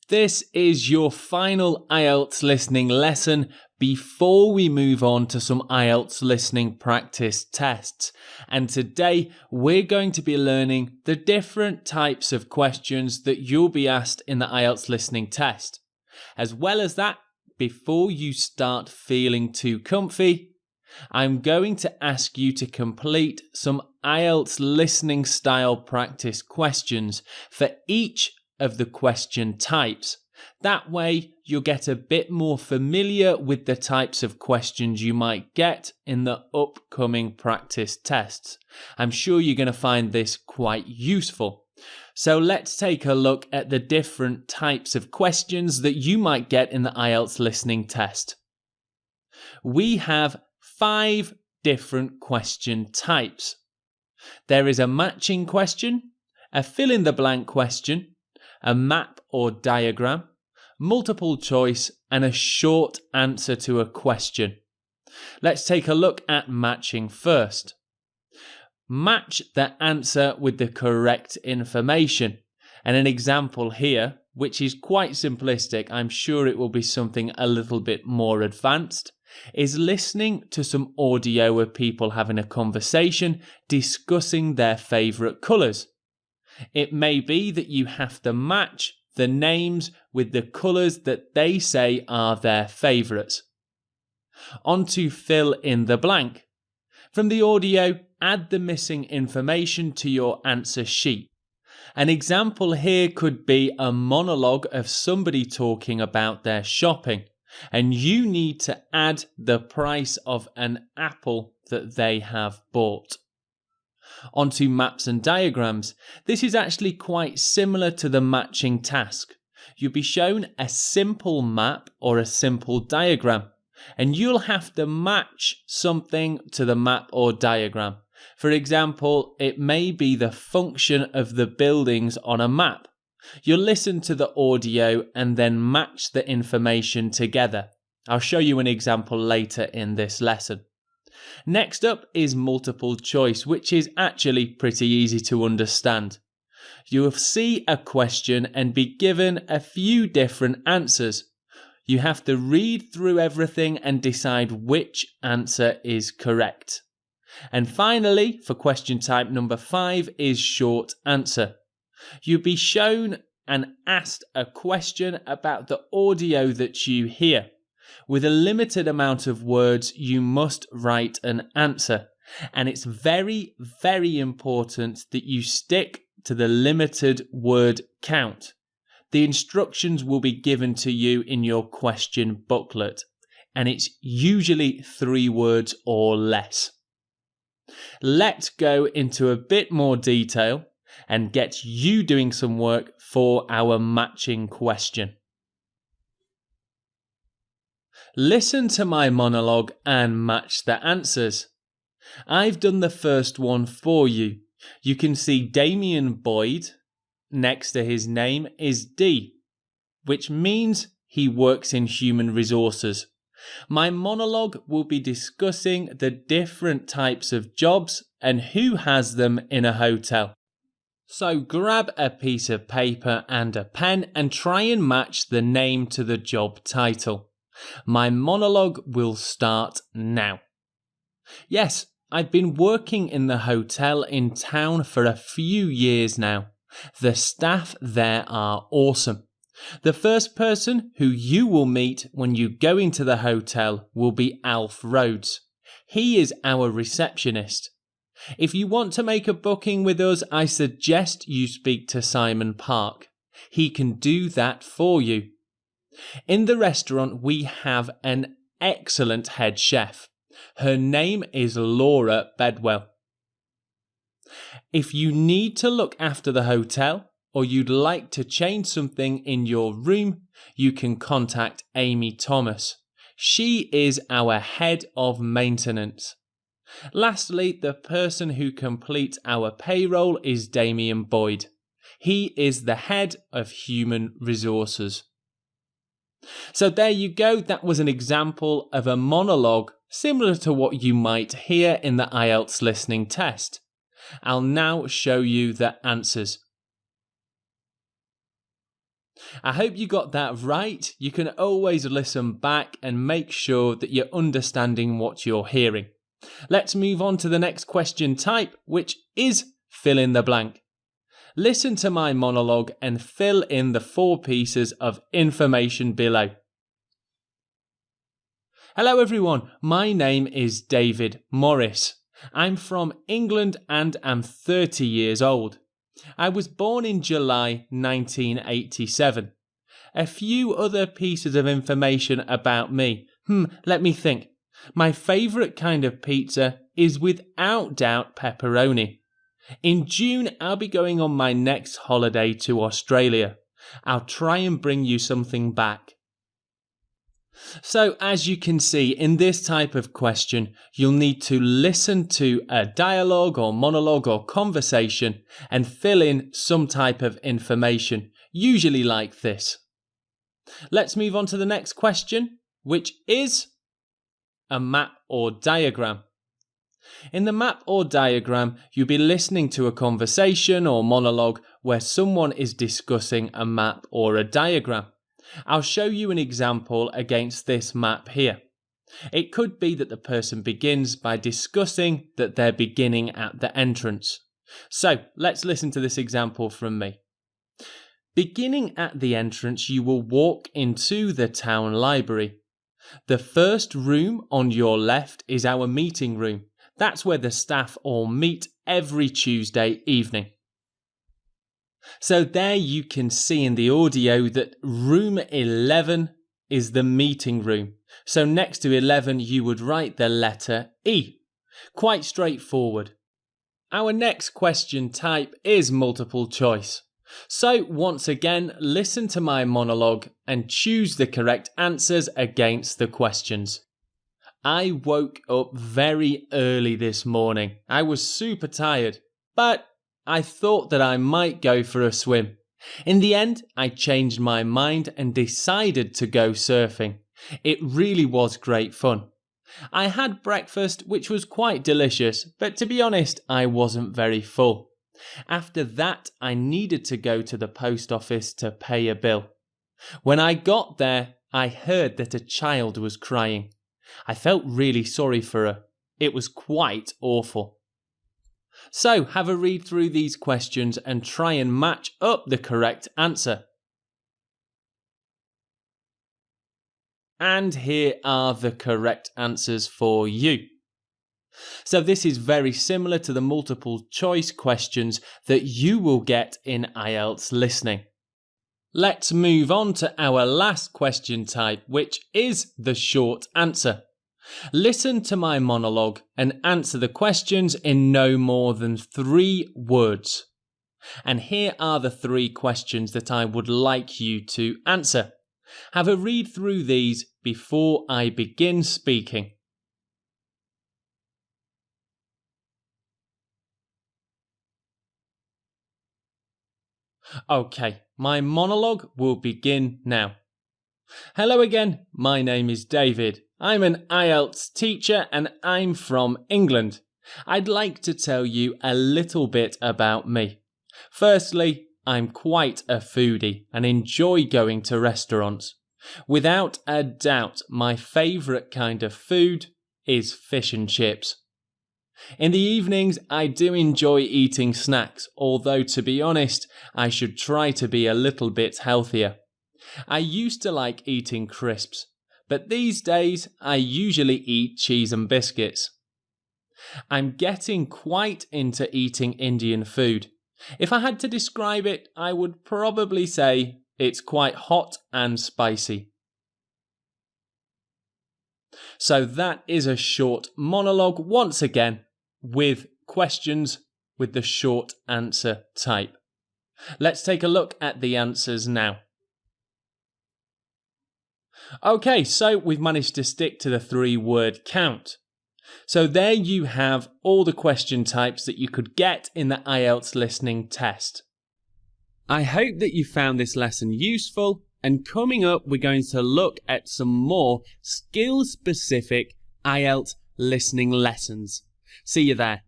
This is your final Ielts listening lesson before we move on to some Ielts listening practice tests. And today we're going to be learning the different types of questions that you'll be asked in the Ielts listening test. As well as that, before you start feeling too comfy, I'm going to ask you to complete some Ielts listening style practice questions for each of the question types. That way you'll get a bit more familiar with the types of questions you might get in the upcoming practice tests. I'm sure you're going to find this quite useful. So let's take a look at the different types of questions that you might get in the Ielts listening test. We have 5 different question types. There is a matching question, a fill-in-the-blank question, a map or diagram, multiple choice, and a short answer to a question. Let's take a look at matching first. Match the answer with the correct information. And an example here, which is quite simplistic, I'm sure it will be something a little bit more advanced, is listening to some audio of people having a conversation discussing their favourite colours. It may be that you have to match the names with the colours that they say are their favourites. On to fill in the blank. From the audio, add the missing information to your answer sheet. An example here could be a monologue of somebody talking about their shopping, and you need to add the price of an apple that they have bought. Onto maps and diagrams. This is actually quite similar to the matching task. You'll be shown a simple map or a simple diagram, and you'll have to match something to the map or diagram. For example, it may be the function of the buildings on a map. You'll listen to the audio and then match the information together. I'll show you an example later in this lesson. Next up is multiple choice, which is actually pretty easy to understand. You'll see a question and be given a few different answers. You have to read through everything and decide which answer is correct. And finally, for question type number 5 is short answer. You'll be shown and asked a question about the audio that you hear. With a limited amount of words, you must write an answer. And it's very, very important that you stick to the limited word count. The instructions will be given to you in your question booklet, and it's usually 3 words or less. Let's go into a bit more detail and get you doing some work for our matching question. Listen to my monologue and match the answers. I've done the first one for you. You can see Damien Boyd. Next to his name is D, which means he works in human resources. My monologue will be discussing the different types of jobs and who has them in a hotel. So grab a piece of paper and a pen and try and match the name to the job title. My monologue will start now. Yes, I've been working in the hotel in town for a few years now. The staff there are awesome. The first person who you will meet when you go into the hotel will be Alf Rhodes. He is our receptionist. If you want to make a booking with us, I suggest you speak to Simon Park. He can do that for you. In the restaurant, we have an excellent head chef. Her name is Laura Bedwell. If you need to look after the hotel or you'd like to change something in your room, you can contact Amy Thomas. She is our head of maintenance. Lastly, the person who completes our payroll is Damien Boyd. He is the head of human resources. So there you go. That was an example of a monologue similar to what you might hear in the Ielts listening test. I'll now show you the answers. I hope you got that right. You can always listen back and make sure that you're understanding what you're hearing. Let's move on to the next question type, which is fill in the blank. Listen to my monologue and fill in the 4 pieces of information below. Hello everyone, my name is David Morris. I'm from England and am 30 years old. I was born in July 1987. A few other pieces of information about me. Let me think. My favourite kind of pizza is without doubt pepperoni. In June, I'll be going on my next holiday to Australia. I'll try and bring you something back. So, as you can see, in this type of question, you'll need to listen to a dialogue or monologue or conversation and fill in some type of information, usually like this. Let's move on to the next question, which is a map or diagram. In the map or diagram, you'll be listening to a conversation or monologue where someone is discussing a map or a diagram. I'll show you an example against this map here. It could be that the person begins by discussing that they're beginning at the entrance. So let's listen to this example from me. Beginning at the entrance, you will walk into the town library. The first room on your left is our meeting room. That's where the staff all meet every Tuesday evening. So there you can see in the audio that room 11 is the meeting room. So next to 11 you would write the letter E. Quite straightforward. Our next question type is multiple choice. So once again, listen to my monologue and choose the correct answers against the questions. I woke up very early this morning. I was super tired, but I thought that I might go for a swim. In the end, I changed my mind and decided to go surfing. It really was great fun. I had breakfast, which was quite delicious, but to be honest, I wasn't very full. After that, I needed to go to the post office to pay a bill. When I got there, I heard that a child was crying. I felt really sorry for her. It was quite awful. So have a read through these questions and try and match up the correct answer. And here are the correct answers for you. So this is very similar to the multiple choice questions that you will get in IELTS listening. Let's move on to our last question type, which is the short answer. Listen to my monologue and answer the questions in no more than 3 words. And here are the 3 questions that I would like you to answer. Have a read through these before I begin speaking. Okay, my monologue will begin now. Hello again, my name is David. I'm an IELTS teacher and I'm from England. I'd like to tell you a little bit about me. Firstly, I'm quite a foodie and enjoy going to restaurants. Without a doubt, my favourite kind of food is fish and chips. In the evenings, I do enjoy eating snacks, although to be honest, I should try to be a little bit healthier. I used to like eating crisps, but these days I usually eat cheese and biscuits. I'm getting quite into eating Indian food. If I had to describe it, I would probably say it's quite hot and spicy. So that is a short monologue once again with questions with the short answer type. Let's take a look at the answers now. Okay, so we've managed to stick to the 3-word count. So there you have all the question types that you could get in the IELTS listening test. I hope that you found this lesson useful, and coming up we're going to look at some more skill-specific IELTS listening lessons. See you there.